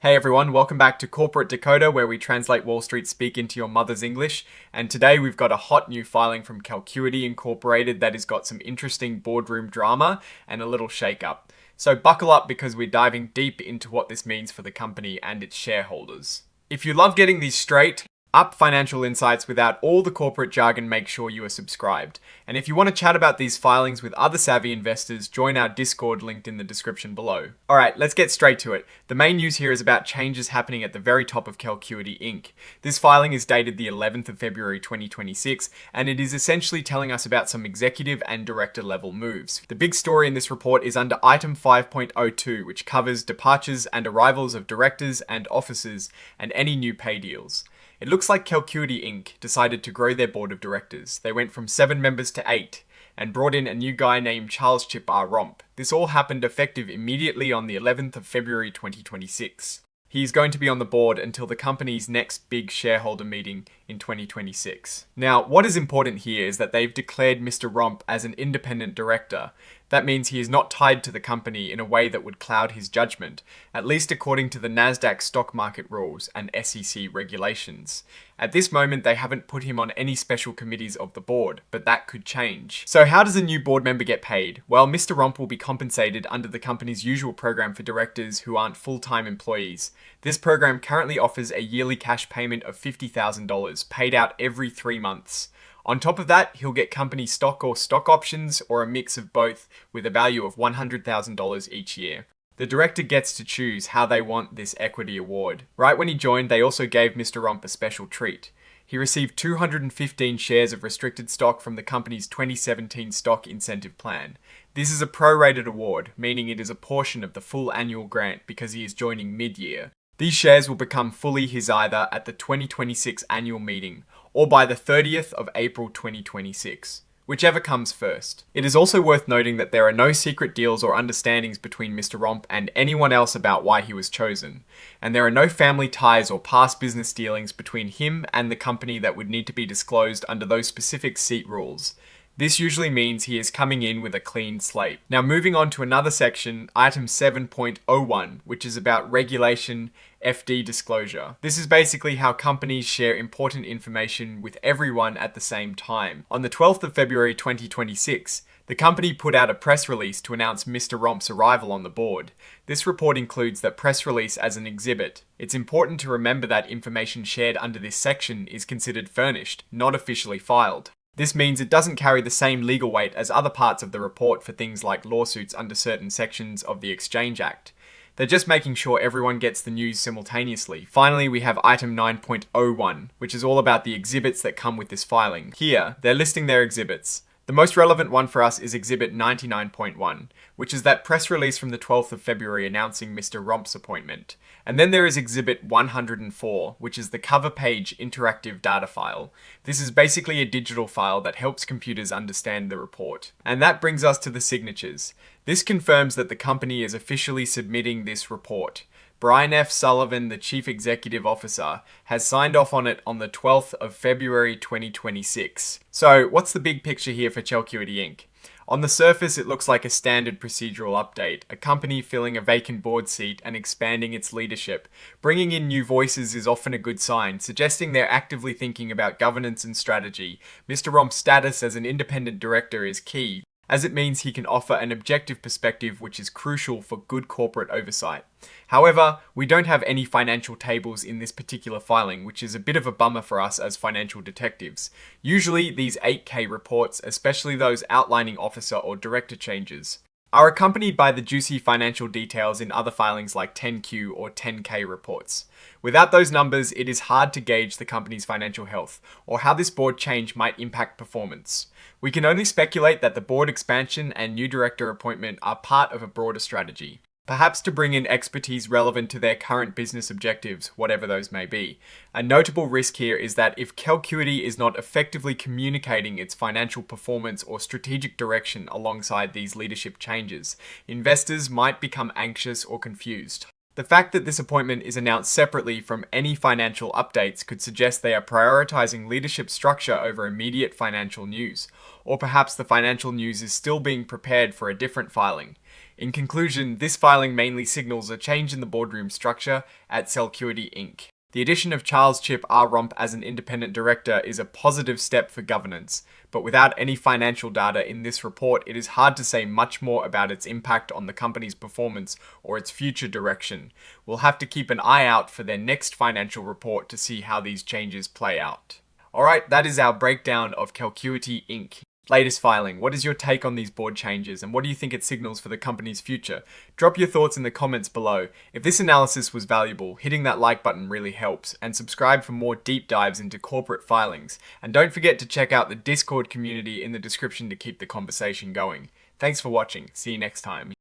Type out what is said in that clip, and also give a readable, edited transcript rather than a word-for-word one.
Hey everyone, welcome back to Corporate Decoder, where we translate Wall Street speak into your mother's English. And today we've got a hot new filing from Celcuity Inc. that has got some interesting boardroom drama and a little shake-up. So buckle up because we're diving deep into what this means for the company and its shareholders. If you love getting these straight up financial insights without all the corporate jargon, make sure you are subscribed. And if you want to chat about these filings with other savvy investors, join our Discord linked in the description below. Alright, let's get straight to it. The main news here is about changes happening at the very top of Celcuity Inc. This filing is dated the 11th of February 2026, and it is essentially telling us about some executive and director level moves. The big story in this report is under item 5.02, which covers departures and arrivals of directors and officers and any new pay deals. It looks like Celcuity Inc. decided to grow their board of directors. They went from 7 members to 8 and brought in a new guy named Charles Chip R. Romp. This all happened effective immediately on the 11th of February 2026. He's going to be on the board until the company's next big shareholder meeting in 2026. Now, what is important here is that they've declared Mr. Romp as an independent director. That means he is not tied to the company in a way that would cloud his judgment, at least according to the Nasdaq stock market rules and SEC regulations. At this moment, they haven't put him on any special committees of the board, but that could change. So how does a new board member get paid? Well, Mr. Romp will be compensated under the company's usual program for directors who aren't full-time employees. This program currently offers a yearly cash payment of $50,000, paid out every 3 months. On top of that, he'll get company stock or stock options, or a mix of both, with a value of $100,000 each year. The director gets to choose how they want this equity award. Right when he joined, they also gave Mr. Romp a special treat. He received 215 shares of restricted stock from the company's 2017 stock incentive plan. This is a prorated award, meaning it is a portion of the full annual grant because he is joining mid-year. These shares will become fully his either at the 2026 annual meeting or by the 30th of April 2026, whichever comes first. It is also worth noting that there are no secret deals or understandings between Mr. Romp and anyone else about why he was chosen, and there are no family ties or past business dealings between him and the company that would need to be disclosed under those specific seat rules. This usually means he is coming in with a clean slate. Now moving on to another section, item 7.01, which is about regulation FD disclosure. This is basically how companies share important information with everyone at the same time. On the 12th of February 2026, the company put out a press release to announce Mr. Romp's arrival on the board. This report includes that press release as an exhibit. It's important to remember that information shared under this section is considered furnished, not officially filed. This means it doesn't carry the same legal weight as other parts of the report for things like lawsuits under certain sections of the Exchange Act. They're just making sure everyone gets the news simultaneously. Finally, we have item 9.01, which is all about the exhibits that come with this filing. Here, they're listing their exhibits. The most relevant one for us is Exhibit 99.1, which is that press release from the 12th of February announcing Mr. Romp's appointment. And then there is Exhibit 104, which is the cover page interactive data file. This is basically a digital file that helps computers understand the report. And that brings us to the signatures. This confirms that the company is officially submitting this report. Brian F. Sullivan, the Chief Executive Officer, has signed off on it on the 12th of February 2026. So, what's the big picture here for Celcuity Inc? On the surface, it looks like a standard procedural update, a company filling a vacant board seat and expanding its leadership. Bringing in new voices is often a good sign, suggesting they're actively thinking about governance and strategy. Mr. Romp's status as an independent director is key, as it means he can offer an objective perspective which is crucial for good corporate oversight. However, we don't have any financial tables in this particular filing, which is a bit of a bummer for us as financial detectives. Usually, these 8K reports, especially those outlining officer or director changes, are accompanied by the juicy financial details in other filings like 10Q or 10K reports. Without those numbers, it is hard to gauge the company's financial health or how this board change might impact performance. We can only speculate that the board expansion and new director appointment are part of a broader strategy, perhaps to bring in expertise relevant to their current business objectives, whatever those may be. A notable risk here is that if Celcuity is not effectively communicating its financial performance or strategic direction alongside these leadership changes, investors might become anxious or confused. The fact that this appointment is announced separately from any financial updates could suggest they are prioritizing leadership structure over immediate financial news. or perhaps the financial news is still being prepared for a different filing. In conclusion, this filing mainly signals a change in the boardroom structure at Celcuity Inc. The addition of Charles Chip R. Romp as an independent director is a positive step for governance, but without any financial data in this report, it is hard to say much more about its impact on the company's performance or its future direction. We'll have to keep an eye out for their next financial report to see how these changes play out. Alright, that is our breakdown of Celcuity Inc. Latest filing. What is your take on these board changes and what do you think it signals for the company's future? Drop your thoughts in the comments below. If this analysis was valuable, hitting that like button really helps, and subscribe for more deep dives into corporate filings. And don't forget to check out the Discord community in the description to keep the conversation going. Thanks for watching. See you next time.